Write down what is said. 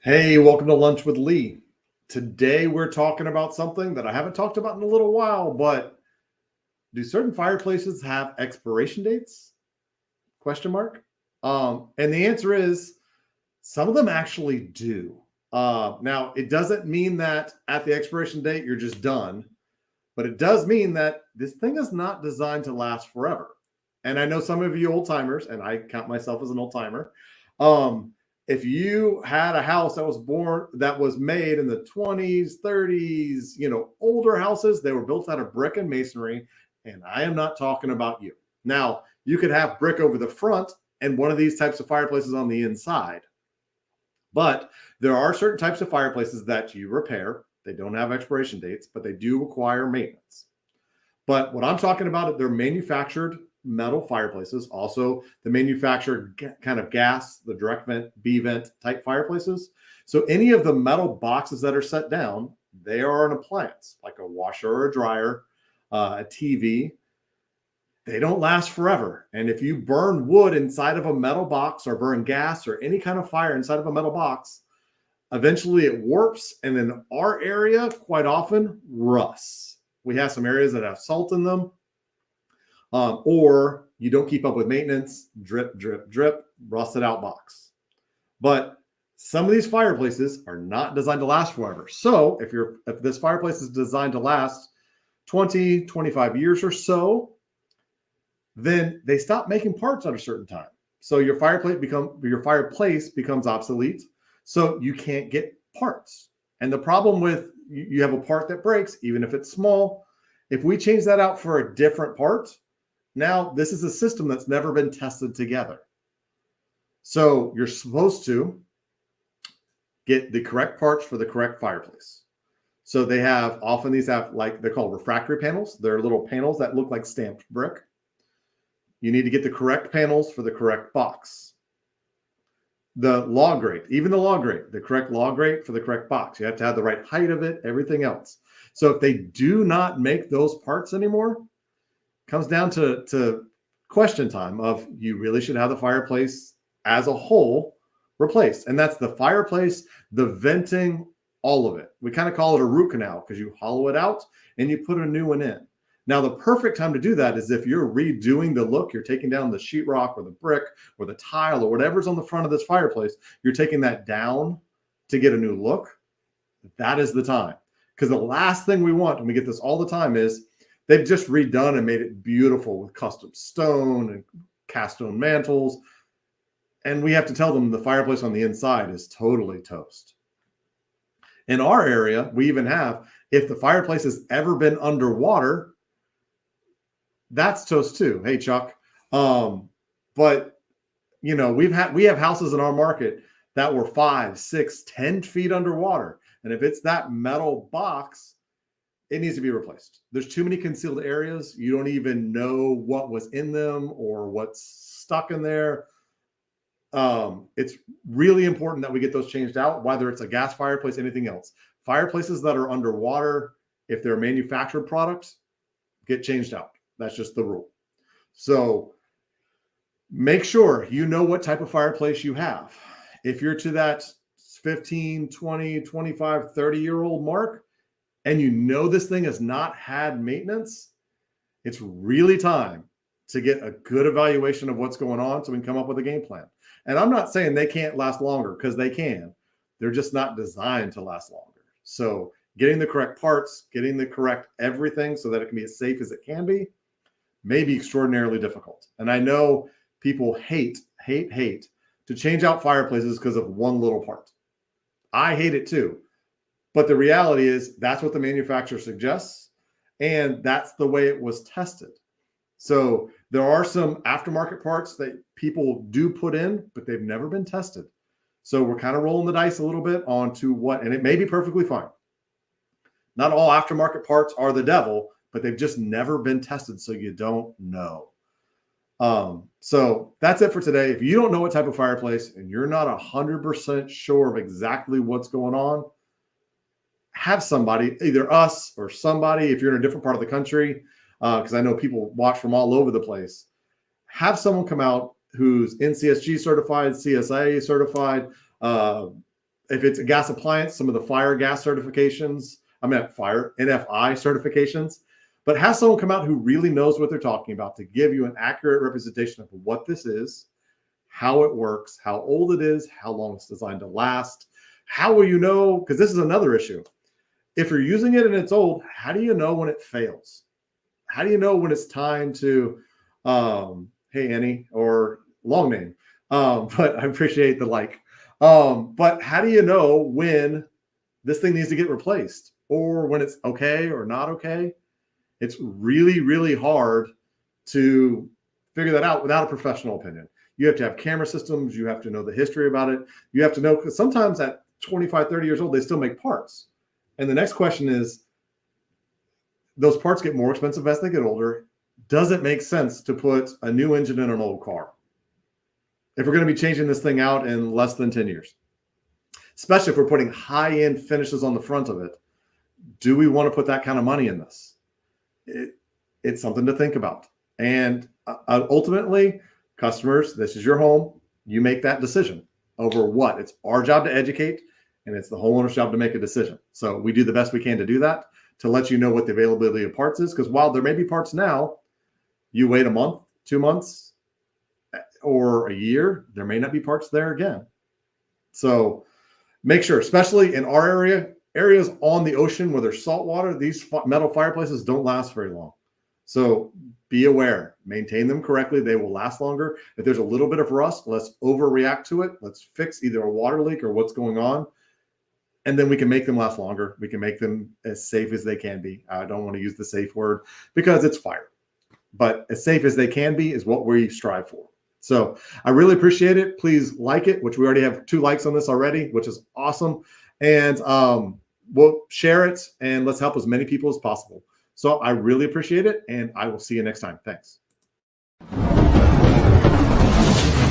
Hey, welcome to Lunch with Lee. Today we're talking about something that I haven't talked about in a little while, but do certain fireplaces have expiration dates? Question mark. And the answer is some of them actually do. Now, it doesn't mean that at the expiration date you're just done, but it does mean that this thing is not designed to last forever. And I know some of you old timers, and I count myself as an old timer. Um, if you had a house that was made in the 20s, 30s, older houses, they were built out of brick and masonry, and I am not talking about you. Now, you could have brick over the front and one of these types of fireplaces on the inside. But there are certain types of fireplaces that you repair. They don't have expiration dates, but they do require maintenance. But what I'm talking about, they're manufactured metal fireplaces, also the manufactured kind of gas, the direct vent, B vent type fireplaces. So any of the metal boxes that are set down, they are an appliance, like a washer or a dryer, a TV. They don't last forever. And if you burn wood inside of a metal box or burn gas or any kind of fire inside of a metal box, eventually it warps. And in our area, quite often, rusts. We have some areas that have salt in them, or you don't keep up with maintenance, drip, drip, drip, rusted out box. But some of these fireplaces are not designed to last forever. So if this fireplace is designed to last 20, 25 years or so, then they stop making parts at a certain time. So your fireplace becomes obsolete. So you can't get parts. And the problem with you have a part that breaks, even if it's small, if we change that out for a different part, now this is a system that's never been tested together. So you're supposed to get the correct parts for the correct fireplace. So these have like they're called refractory panels. They're little panels that look like stamped brick. You need to get the correct panels for the correct box. The log grate, the correct log grate for the correct box. You have to have the right height of it, everything else. So if they do not make those parts anymore, it comes down to question time of you really should have the fireplace as a whole replaced. And that's the fireplace, the venting, all of it. We kind of call it a root canal because you hollow it out and you put a new one in. Now, the perfect time to do that is if you're redoing the look, you're taking down the sheetrock or the brick or the tile or whatever's on the front of this fireplace, you're taking that down to get a new look. That is the time. Because the last thing we want, and we get this all the time, is they've just redone and made it beautiful with custom stone and cast stone mantles. And we have to tell them the fireplace on the inside is totally toast. In our area, we even have, if the fireplace has ever been underwater, that's toast too. Hey, Chuck. But we have houses in our market that were 5, 6, 10 feet underwater. And if it's that metal box, it needs to be replaced. There's too many concealed areas. You don't even know what was in them or what's stuck in there. It's really important that we get those changed out, whether it's a gas fireplace, anything else. Fireplaces that are underwater, if they're manufactured products, get changed out. That's just the rule. So make sure you know what type of fireplace you have. If you're to that 15, 20, 25, 30-year-old mark, and you know this thing has not had maintenance, it's really time to get a good evaluation of what's going on so we can come up with a game plan. And I'm not saying they can't last longer, because they can. They're just not designed to last longer. So getting the correct parts, getting the correct everything so that it can be as safe as it can be, may be extraordinarily difficult. And I know people hate to change out fireplaces because of one little part. I hate it too. But the reality is that's what the manufacturer suggests, and that's the way it was tested. So there are some aftermarket parts that people do put in, but they've never been tested. So we're kind of rolling the dice a little bit onto what, and it may be perfectly fine. Not all aftermarket parts are the devil, but they've just never been tested, so you don't know. So that's it for today. If you don't know what type of fireplace and you're not 100% sure of exactly what's going on, have somebody, either us or somebody, if you're in a different part of the country, because I know people watch from all over the place, have someone come out who's NCSG certified, CSA certified, If it's a gas appliance, some of the fire gas certifications, I meant fire NFI certifications, but have someone come out who really knows what they're talking about to give you an accurate representation of what this is, how it works, how old it is, how long it's designed to last. How will you know? Because this is another issue. If you're using it and it's old, how do you know when it fails? How do you know when it's time to, hey, Annie, or long name, but I appreciate the like. But how do you know when this thing needs to get replaced or when it's okay or not okay? It's really, really hard to figure that out without a professional opinion. You have to have camera systems. You have to know the history about it. You have to know, because sometimes at 25, 30 years old, they still make parts. And the next question is, those parts get more expensive as they get older. Does it make sense to put a new engine in an old car if we're going to be changing this thing out in less than 10 years? Especially if we're putting high-end finishes on the front of it. Do we want to put that kind of money in this? It's something to think about. And ultimately, customers, this is your home. You make that decision over what. It's our job to educate, and it's the homeowner's job to make a decision. So we do the best we can to do that, to let you know what the availability of parts is. Because while there may be parts now, you wait a month, 2 months, or a year, there may not be parts there again. So make sure, especially in our areas on the ocean where there's salt water, these metal fireplaces don't last very long. So be aware, maintain them correctly. They will last longer. If there's a little bit of rust, let's overreact to it. Let's fix either a water leak or what's going on. And then we can make them last longer. We can make them as safe as they can be. I don't want to use the safe word because it's fire, but as safe as they can be is what we strive for. So I really appreciate it. Please like it, which we already have 2 likes on this already, which is awesome. And we'll share it and let's help as many people as possible. So I really appreciate it, and I will see you next time. Thanks.